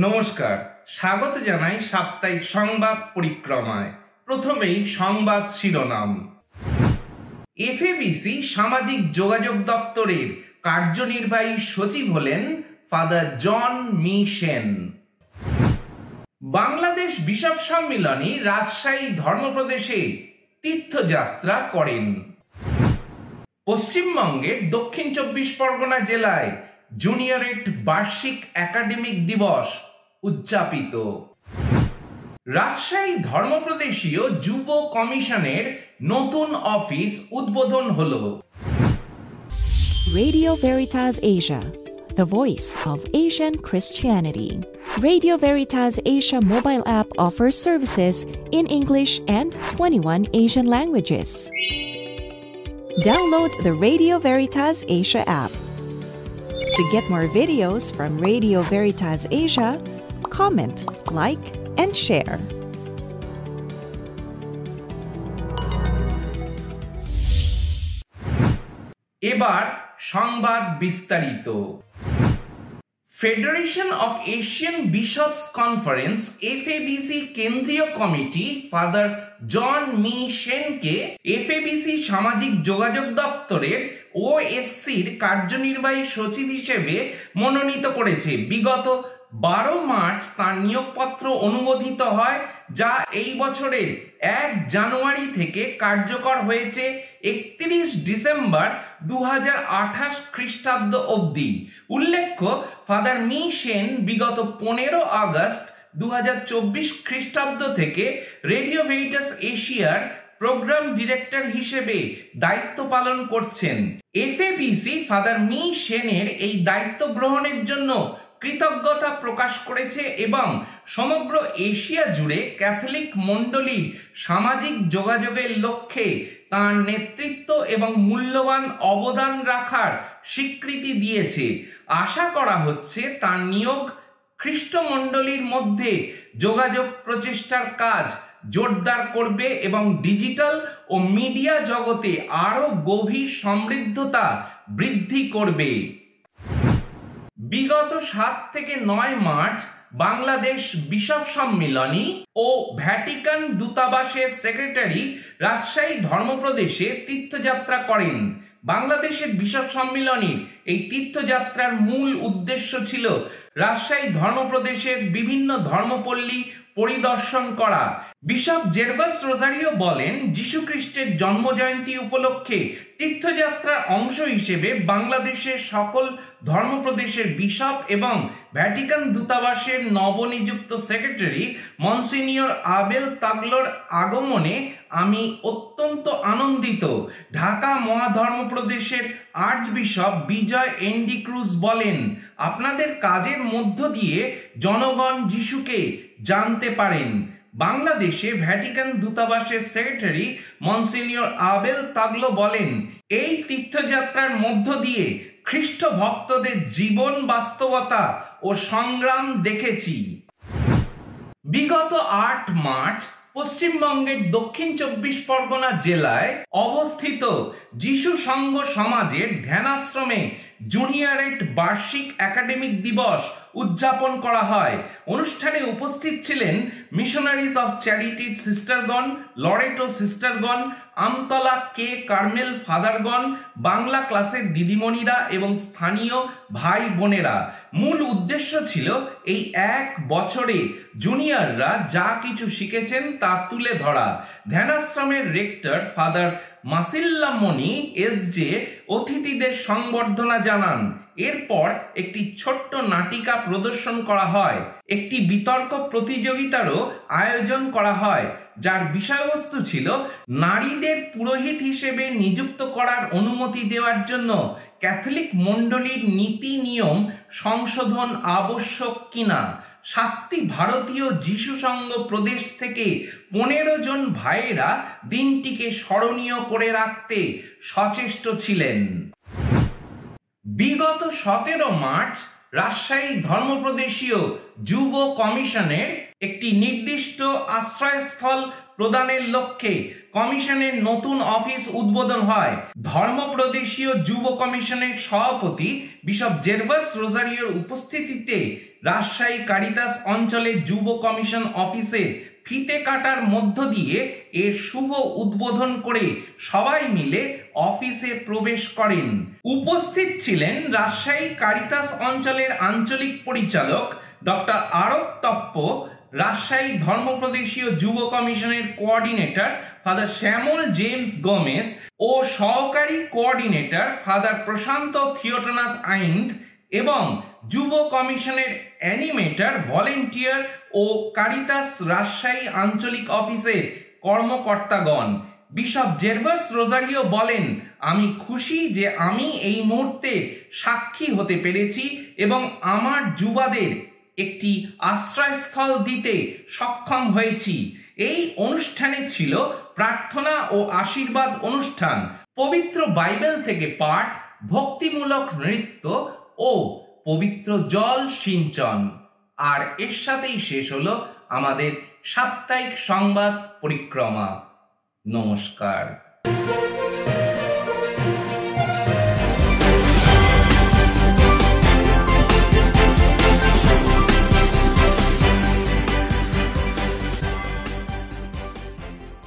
নমস্কার, স্বাগত জানাই সাপ্তাহিক সংবাদ পরিক্রমায়। প্রথমেই সংবাদ শিরোনাম। এফএবিসি সামাজিক যোগাযোগ দপ্তরের কার্যনির্বাহী সচিব হলেন ফাদার জন মি সেন। বাংলাদেশ বিশপ সম্মিলনী রাজশাহী ধর্মপ্রদেশে তীর্থযাত্রা করেন। পশ্চিমবঙ্গের দক্ষিণ 24 পরগনা জেলায় জুনিয়রেট বার্ষিক একাডেমিক দিবস উদযাপিত। রাজশাহী ধর্মপ্রদেশীয় যুব কমিশনের নতুন অফিস উদ্বোধন হলো। Radio Veritas Asia, the voice of Asian Christianity. Radio Veritas Asia mobile app offers services in English and 21 Asian languages. Download the Radio Veritas Asia app. To get more videos from Radio Veritas Asia, comment, like, and share. এবার সংবাদ বিস্তারিত। Federation of Asian Bishops Conference FABC কেন্দ্রীয় committee father John me সেনকে এফএবিসি সামাজিক যোগাযোগ দপ্তরের ওএসসির কার্যনির্বাহী সচিব হিসেবে মনোনীত করেছে। বিগত 12 মার্চ তার নিয়োগপত্র অনুমোদিত হয়, যা এই বছরের 1 জানুয়ারি থেকে কার্যকর হয়েছে 31 ডিসেম্বর 2028 খ্রিস্টাব্দ অবধি। উল্লেখ্য, ফাদার মি সেন বিগত 15 আগস্ট 2024 খ্রিস্টাব্দ থেকে রেডিও ভেরিটাস এশিয়ার প্রোগ্রাম ডিরেক্টর হিসেবে দায়িত্ব পালন করছেন। এফএবিসি ফাদার মি সেনের এই দায়িত্ব গ্রহণের জন্য কৃতজ্ঞতা প্রকাশ করেছে এবং সমগ্র এশিয়া জুড়ে ক্যাথলিক মণ্ডলীর সামাজিক যোগাযোগের লক্ষ্যে তাঁর নেতৃত্ব এবং মূল্যবান অবদান রাখার স্বীকৃতি দিয়েছে। আশা করা হচ্ছে তাঁর নিয়োগ খ্রিস্টমণ্ডলীর মধ্যে যোগাযোগ প্রচেষ্টার কাজ জোরদার করবে এবং ডিজিটাল ও মিডিয়া জগতে আরও গভীর সমৃদ্ধতা বৃদ্ধি করবে। বিগত 7 থেকে 9 মার্চ বাংলাদেশ বিশপ সম্মিলনী ও ভ্যাটিকান দূতাবাসের সেক্রেটারি রাজশাহী ধর্মপ্রদেশে তীর্থযাত্রা করেন। বাংলাদেশের বিশপ সম্মিলনীর এই তীর্থযাত্রার মূল উদ্দেশ্য ছিল রাজশাহী ধর্মপ্রদেশের বিভিন্ন ধর্মপল্লী পরিদর্শন করা। বিশপ জেরভাস রোজারিও বলেন, যীশু খ্রিস্টের জন্মজয়ন্তী উপলক্ষে তীর্থযাত্রার অংশ হিসেবে বাংলাদেশের সকল ধর্মপ্রদেশের বিশপ এবং ভ্যাটিকান দূতাবাসের নবনিযুক্ত সেক্রেটারি মনসিনিয়র আবেল তাগলোর আগমনে আমি অত্যন্ত আনন্দিত। ঢাকা মহাধর্মপ্রদেশের আর্চবিশপ বিজয় এনডি ক্রুজ বলেন, আপনাদের কাজের মধ্য দিয়ে জনগণ যিশুকে জানতে পারেন। বাংলাদেশে ভ্যাটিকান দূতাবাসের সেক্রেটারি মনসিনিয়র আবেল তাগলো বলেন, এই তীর্থযাত্রার মধ্য দিয়ে খ্রিস্ট ভক্তদের জীবন বাস্তবতা ও সংগ্রাম দেখেছি। বিগত 8 মার্চ পশ্চিমবঙ্গের দক্ষিণ 24 পরগনা জেলায় অবস্থিত যিশু সংঘ সমাজের ধ্যানাশ্রমে জুনিয়রেট বার্ষিক একাডেমিক দিবস উদযাপন করা হয়। অনুষ্ঠানে উপস্থিত ছিলেন মিশনারিজ অফ চ্যারিটির সিস্টারগণ, লরেটো সিস্টারগণ, আমতলা কে কার্মেল ফাদারগণ, বাংলা ক্লাসের দিদিমণিরা এবং স্থানীয় ভাই বোনেরা। মূল উদ্দেশ্য ছিল এই 1 বছরে জুনিয়ররা যা কিছু শিখেছেন তা তুলে ধরা। ধ্যানাশ্রমের রেক্টর ফাদার মাসিল্লামণি এসজে অতিথিদের সংবর্ধনা জানান। এরপর একটি ছোট্ট নাটিকা প্রদর্শন করা হয়। একটি বিতর্ক প্রতিযোগিতারও আয়োজন করা হয়, যার বিষয়বস্তু ছিল নারীদের পুরোহিত হিসেবে নিযুক্ত করার অনুমতি দেওয়ার জন্য ক্যাথলিক মণ্ডলীর নীতি নিয়ম সংশোধন আবশ্যক কিনা। 7টি ভারতীয় যিশু সংঘ প্রদেশ থেকে 15 জন ভাইয়েরা দিনটিকে স্মরণীয় করে রাখতে সচেষ্ট ছিলেন। বিগত 17 মার্চ রাজশাহী ধর্মপ্রদেশীয় যুব কমিশনের একটি নির্দিষ্ট আশ্রয়স্থল প্রদানের লক্ষ্যে কমিশনের নতুন অফিস উদ্বোধন হয়। ধর্মপ্রদেশীয় যুব কমিশনের সভাপতি বিশপ জেরভাস রোজারিওর উপস্থিতিতে রাজশাহী কারিতাস অঞ্চলে যুব কমিশন অফিসের ফিতে কাটার মধ্য দিয়ে এর শুভ উদ্বোধন করে সবাই মিলে অফিসে প্রবেশ করেন। উপস্থিত ছিলেন রাজশাহী কারিতাস অঞ্চলের আঞ্চলিক পরিচালক ডক্টর আরব তপ্প, রাজশাহী ধর্মপ্রদেশীয় যুব কমিশনের কোঅর্ডিনেটর ফাদার শ্যামল জেমস গোমেজ ও সহকারী কোঅর্ডিনেটর ফাদার প্রশান্ত থিওটনাস আইন্দ এবং যুব কমিশনের অ্যানিমেটর, ভলেন্টিয়ার ও কারিতাস রাজশাহী আঞ্চলিক অফিসের কর্মকর্তাগণ। বিশপ জেরভাস রোজারিও বলেন, আমি খুশি যে আমি এই মুহূর্তে সাক্ষী হতে পেরেছি এবং আমার যুবাদের একটি আশ্রয়স্থল দিতে সক্ষম হয়েছি। এই অনুষ্ঠানে ছিল প্রার্থনা ও আশীর্বাদ অনুষ্ঠান, পবিত্র বাইবেল থেকে পাঠ, ভক্তিমূলক নৃত্য ও পবিত্র জল সিঞ্চন। আর এর সাথেই শেষ হলো আমাদের সাপ্তাহিক সংবাদ পরিক্রমা। নমস্কার।